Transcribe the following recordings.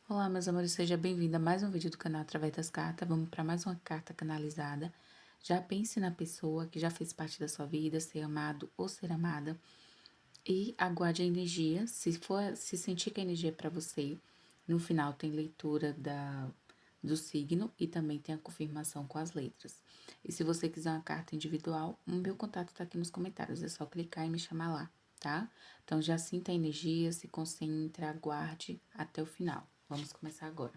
Olá, meus amores, seja bem-vindo a mais um vídeo do canal Através das Cartas. Vamos para mais uma carta canalizada. Já pense na pessoa que já fez parte da sua vida, ser amado ou ser amada. E aguarde a energia. Se sentir que a energia é para você, no final tem leitura do signo e também tem a confirmação com as letras. E se você quiser uma carta individual, o meu contato está aqui nos comentários. É só clicar e me chamar lá, tá? Então já sinta a energia, se concentre, aguarde até o final. Vamos começar agora.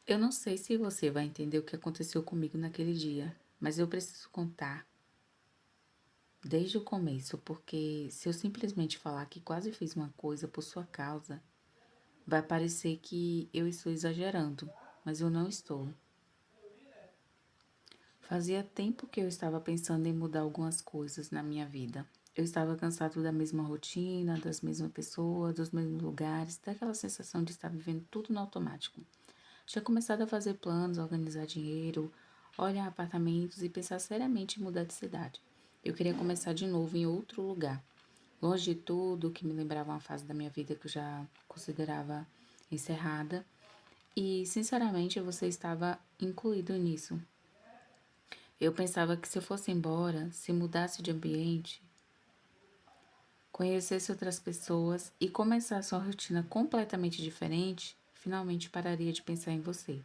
Eu não sei se você vai entender o que aconteceu comigo naquele dia, mas eu preciso contar desde o começo, porque se eu simplesmente falar que quase fiz uma coisa por sua causa, vai parecer que eu estou exagerando, mas eu não estou. Fazia tempo que eu estava pensando em mudar algumas coisas na minha vida. Eu estava cansado da mesma rotina, das mesmas pessoas, dos mesmos lugares, daquela sensação de estar vivendo tudo no automático. Tinha começado a fazer planos, organizar dinheiro, olhar apartamentos e pensar seriamente em mudar de cidade. Eu queria começar de novo em outro lugar, longe de tudo que me lembrava uma fase da minha vida que eu já considerava encerrada. E, sinceramente, você estava incluído nisso. Eu pensava que se eu fosse embora, se mudasse de ambiente, conhecesse outras pessoas e começasse uma rotina completamente diferente, finalmente pararia de pensar em você.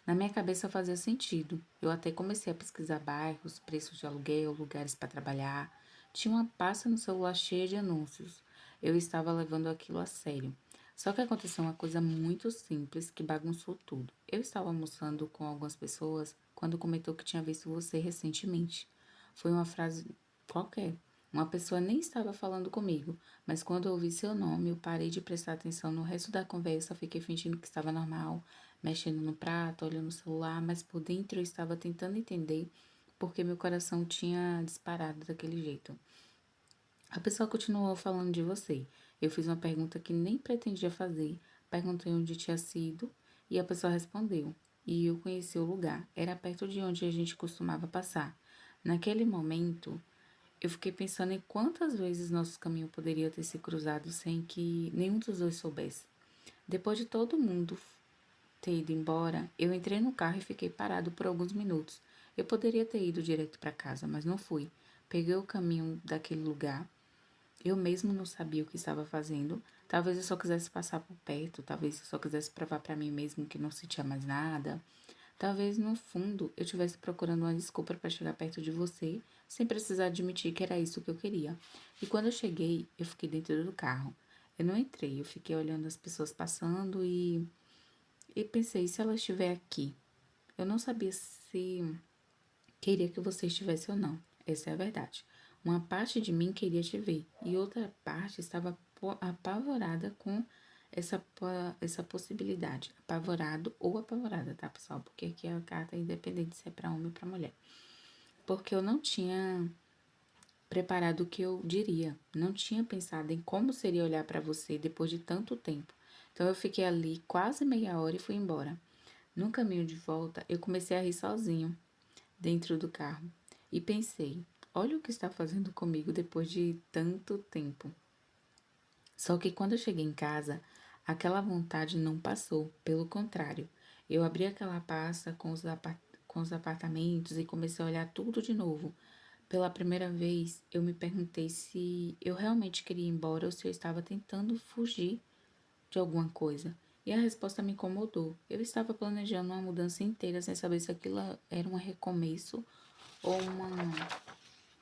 Na minha cabeça fazia sentido. Eu até comecei a pesquisar bairros, preços de aluguel, lugares para trabalhar. Tinha uma pasta no celular cheia de anúncios. Eu estava levando aquilo a sério. Só que aconteceu uma coisa muito simples que bagunçou tudo. Eu estava almoçando com algumas pessoas quando comentou que tinha visto você recentemente. Foi uma frase qualquer. Uma pessoa nem estava falando comigo, mas quando eu ouvi seu nome, eu parei de prestar atenção no resto da conversa, fiquei fingindo que estava normal, mexendo no prato, olhando no celular, mas por dentro eu estava tentando entender porque meu coração tinha disparado daquele jeito. A pessoa continuou falando de você. Eu fiz uma pergunta que nem pretendia fazer, perguntei onde tinha sido e a pessoa respondeu. E eu conheci o lugar, era perto de onde a gente costumava passar. Naquele momento, eu fiquei pensando em quantas vezes nosso caminho poderia ter se cruzado sem que nenhum dos dois soubesse. Depois de todo mundo ter ido embora, eu entrei no carro e fiquei parado por alguns minutos. Eu poderia ter ido direto para casa, mas não fui. Peguei o caminho daquele lugar. Eu mesmo não sabia o que estava fazendo. Talvez eu só quisesse passar por perto, talvez eu só quisesse provar para mim mesmo que não sentia mais nada. Talvez no fundo eu estivesse procurando uma desculpa para chegar perto de você, sem precisar admitir que era isso que eu queria. E quando eu cheguei, eu fiquei dentro do carro. Eu não entrei, eu fiquei olhando as pessoas passando e pensei, se ela estiver aqui? Eu não sabia se queria que você estivesse ou não. Essa é a verdade. Uma parte de mim queria te ver e outra parte estava apavorada com essa possibilidade. Apavorado ou apavorada, tá, pessoal? Porque aqui a carta é independente se é para homem ou para mulher. Porque eu não tinha preparado o que eu diria. Não tinha pensado em como seria olhar para você depois de tanto tempo. Então eu fiquei ali quase meia hora e fui embora. No caminho de volta, eu comecei a rir sozinho dentro do carro e pensei: olha o que está fazendo comigo depois de tanto tempo. Só que quando eu cheguei em casa, aquela vontade não passou, pelo contrário, eu abri aquela pasta com os apartamentos e comecei a olhar tudo de novo. Pela primeira vez, eu me perguntei se eu realmente queria ir embora ou se eu estava tentando fugir de alguma coisa. E a resposta me incomodou. Eu estava planejando uma mudança inteira sem saber se aquilo era um recomeço ou uma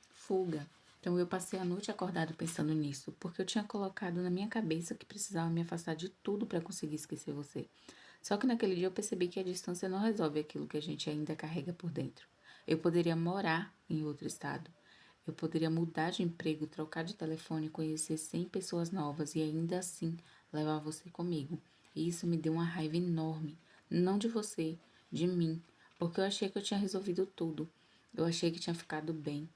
fuga. Então eu passei a noite acordado pensando nisso, porque eu tinha colocado na minha cabeça que precisava me afastar de tudo para conseguir esquecer você. Só que naquele dia eu percebi que a distância não resolve aquilo que a gente ainda carrega por dentro. Eu poderia morar em outro estado. Eu poderia mudar de emprego, trocar de telefone, conhecer 100 pessoas novas e ainda assim levar você comigo. E isso me deu uma raiva enorme. Não de você, de mim. Porque eu achei que eu tinha resolvido tudo. Eu achei que tinha ficado bem.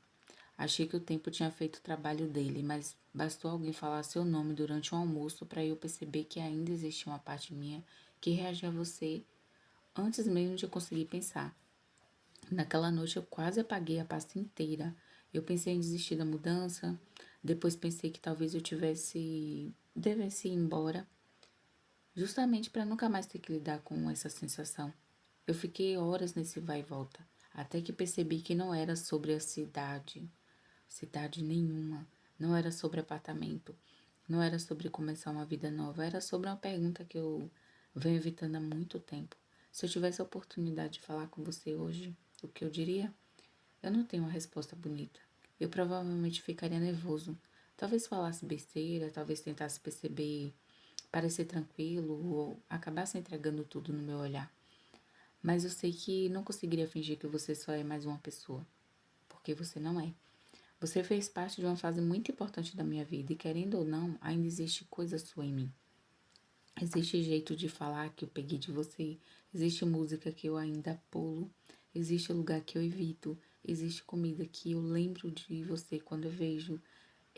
Achei que o tempo tinha feito o trabalho dele, mas bastou alguém falar seu nome durante um almoço para eu perceber que ainda existia uma parte minha que reagia a você antes mesmo de eu conseguir pensar. Naquela noite eu quase apaguei a pasta inteira. Eu pensei em desistir da mudança, depois pensei que talvez eu tivesse devesse ir embora, justamente para nunca mais ter que lidar com essa sensação. Eu fiquei horas nesse vai e volta, até que percebi que não era sobre a cidade nenhuma, não era sobre apartamento, não era sobre começar uma vida nova, era sobre uma pergunta que eu venho evitando há muito tempo. Se eu tivesse a oportunidade de falar com você hoje, o que eu diria? Eu não tenho uma resposta bonita. Eu provavelmente ficaria nervoso. Talvez falasse besteira, talvez tentasse perceber, parecer tranquilo ou acabasse entregando tudo no meu olhar. Mas eu sei que não conseguiria fingir que você só é mais uma pessoa, porque você não é. Você fez parte de uma fase muito importante da minha vida e, querendo ou não, ainda existe coisa sua em mim. Existe jeito de falar que eu peguei de você, existe música que eu ainda pulo, existe lugar que eu evito, existe comida que eu lembro de você quando eu vejo.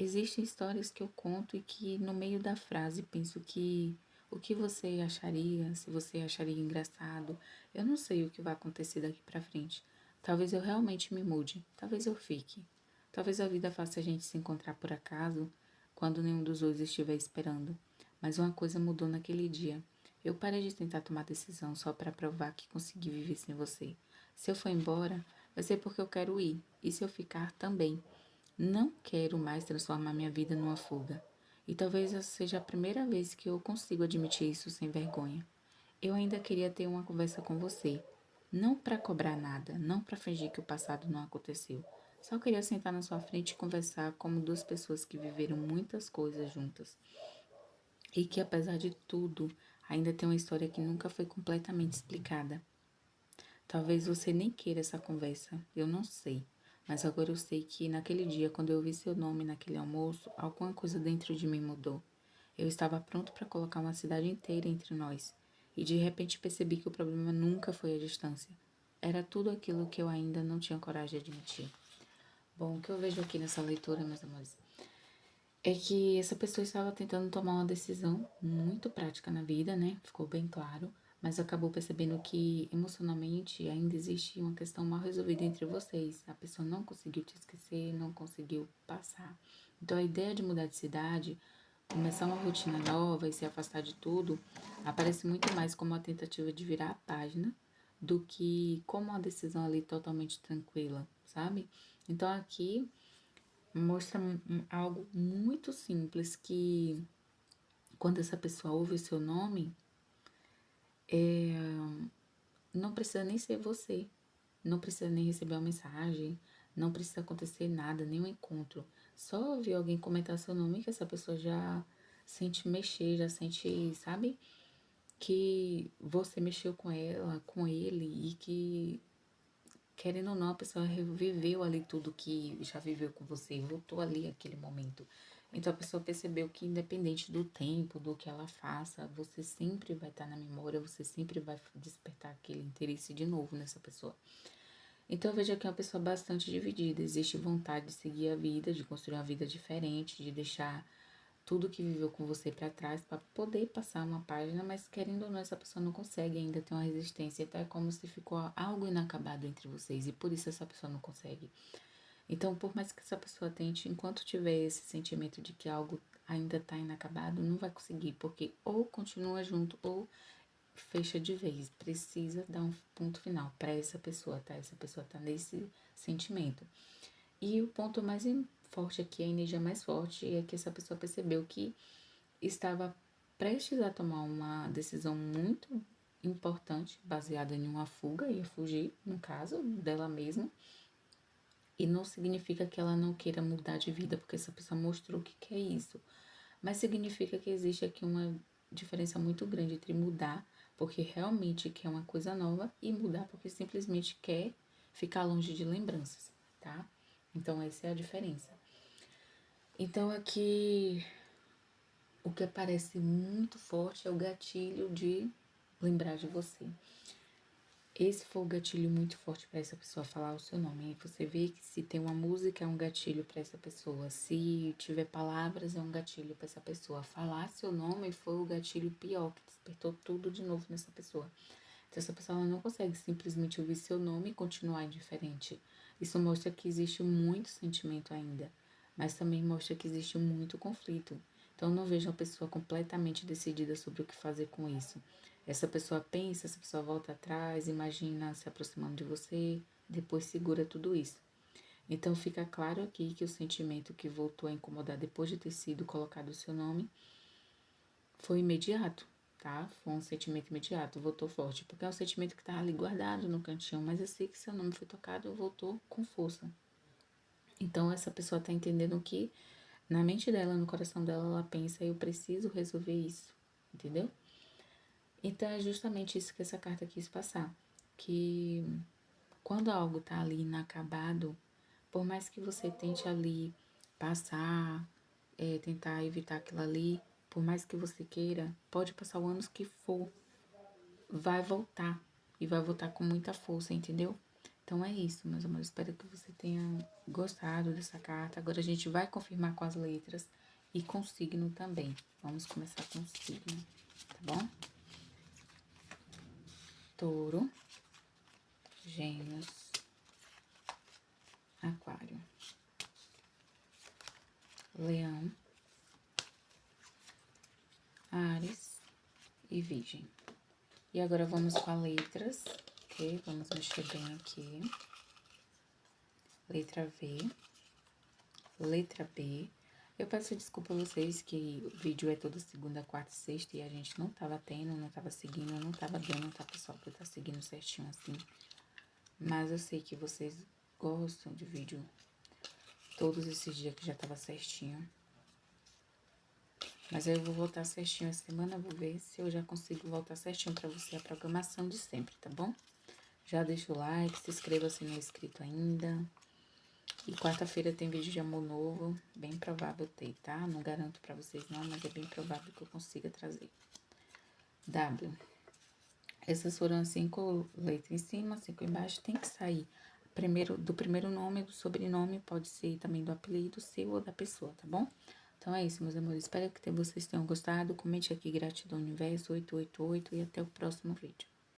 Existem histórias que eu conto e que no meio da frase penso que o que você acharia, se você acharia engraçado, eu não sei o que vai acontecer daqui pra frente. Talvez eu realmente me mude, talvez eu fique. Talvez a vida faça a gente se encontrar por acaso, quando nenhum dos dois estiver esperando. Mas uma coisa mudou naquele dia. Eu parei de tentar tomar decisão só para provar que consegui viver sem você. Se eu for embora, vai ser porque eu quero ir. E se eu ficar, também. Não quero mais transformar minha vida numa fuga. E talvez essa seja a primeira vez que eu consigo admitir isso sem vergonha. Eu ainda queria ter uma conversa com você. Não para cobrar nada, não para fingir que o passado não aconteceu. Só queria sentar na sua frente e conversar como duas pessoas que viveram muitas coisas juntas. E que, apesar de tudo, ainda tem uma história que nunca foi completamente explicada. Talvez você nem queira essa conversa, eu não sei. Mas agora eu sei que naquele dia, quando eu ouvi seu nome naquele almoço, alguma coisa dentro de mim mudou. Eu estava pronto para colocar uma cidade inteira entre nós. E de repente percebi que o problema nunca foi a distância. Era tudo aquilo que eu ainda não tinha coragem de admitir. Bom, o que eu vejo aqui nessa leitura, meus amores, é que essa pessoa estava tentando tomar uma decisão muito prática na vida, né? Ficou bem claro, mas acabou percebendo que emocionalmente ainda existe uma questão mal resolvida entre vocês. A pessoa não conseguiu te esquecer, não conseguiu passar. Então a ideia de mudar de cidade, começar uma rotina nova e se afastar de tudo, aparece muito mais como uma tentativa de virar a página do que como uma decisão ali totalmente tranquila, sabe? Então aqui mostra algo muito simples que quando essa pessoa ouve o seu nome, não precisa nem ser você, não precisa nem receber uma mensagem, não precisa acontecer nada, nenhum encontro. Só ouvir alguém comentar seu nome que essa pessoa já sente mexer, já sente, sabe? Que você mexeu com ela, com ele e que, querendo ou não, a pessoa reviveu ali tudo que já viveu com você, voltou ali aquele momento. Então a pessoa percebeu que independente do tempo, do que ela faça, você sempre vai estar na memória, você sempre vai despertar aquele interesse de novo nessa pessoa. Então eu vejo aqui uma pessoa bastante dividida. Existe vontade de seguir a vida, de construir uma vida diferente, de deixar tudo que viveu com você para trás para poder passar uma página, mas querendo ou não, essa pessoa não consegue ainda ter uma resistência. Então é como se ficou algo inacabado entre vocês e por isso essa pessoa não consegue. Então, por mais que essa pessoa tente, enquanto tiver esse sentimento de que algo ainda está inacabado, não vai conseguir, porque ou continua junto ou fecha de vez. Precisa dar um ponto final para essa pessoa, tá? Essa pessoa tá nesse sentimento. E o ponto mais forte aqui, a energia mais forte, é que essa pessoa percebeu que estava prestes a tomar uma decisão muito importante, baseada em uma fuga, ia fugir, no caso, dela mesma. E não significa que ela não queira mudar de vida, porque essa pessoa mostrou que quer isso. Mas significa que existe aqui uma diferença muito grande entre mudar porque realmente quer uma coisa nova e mudar porque simplesmente quer ficar longe de lembranças, tá? Então essa é a diferença. Então aqui o que aparece muito forte é o gatilho de lembrar de você. Esse foi o gatilho muito forte para essa pessoa falar o seu nome. Aí você vê que se tem uma música é um gatilho para essa pessoa, se tiver palavras é um gatilho para essa pessoa. Falar seu nome foi o gatilho pior, que despertou tudo de novo nessa pessoa. Então essa pessoa ela não consegue simplesmente ouvir seu nome e continuar indiferente. Isso mostra que existe muito sentimento ainda, mas também mostra que existe muito conflito. Então, não vejo uma pessoa completamente decidida sobre o que fazer com isso. Essa pessoa pensa, essa pessoa volta atrás, imagina se aproximando de você, depois segura tudo isso. Então, fica claro aqui que o sentimento que voltou a incomodar depois de ter sido colocado o seu nome foi imediato, tá? Foi um sentimento imediato, voltou forte, porque é um sentimento que tá ali guardado no cantinho, mas eu sei que seu nome foi tocado, voltou com força. Então, essa pessoa tá entendendo que na mente dela, no coração dela, ela pensa, eu preciso resolver isso, entendeu? Então, é justamente isso que essa carta quis passar, que quando algo tá ali inacabado, por mais que você tente ali passar, tentar evitar aquilo ali, por mais que você queira, pode passar o anos que for, vai voltar. E vai voltar com muita força, entendeu? Então é isso, meus amores. Espero que você tenha gostado dessa carta. Agora a gente vai confirmar com as letras e com signo também. Vamos começar com o signo, tá bom? Touro, Gêmeos, Aquário, Leão, Áries e Virgem. E agora vamos com as letras, ok? Vamos mexer bem aqui. Letra V, letra B. Eu peço desculpa a vocês que o vídeo é toda segunda, quarta e sexta e a gente não tava tendo, não tava seguindo, não tava dando, tá, pessoal? Pra eu tá seguindo certinho assim. Mas eu sei que vocês gostam de vídeo todos esses dias que já tava certinho. Mas aí eu vou voltar certinho essa semana, vou ver se eu já consigo voltar certinho pra você a programação de sempre, tá bom? Já deixa o like, se inscreva se não é inscrito ainda. E quarta-feira tem vídeo de amor novo, bem provável ter, tá? Não garanto pra vocês não, mas é bem provável que eu consiga trazer. W. Essas foram as 5 letras em cima, 5 embaixo, tem que sair do primeiro nome, do sobrenome, pode ser também do apelido seu ou da pessoa, tá bom? Então é isso, meus amores. Espero que vocês tenham gostado. Comente aqui, gratidão universo 888 e até o próximo vídeo.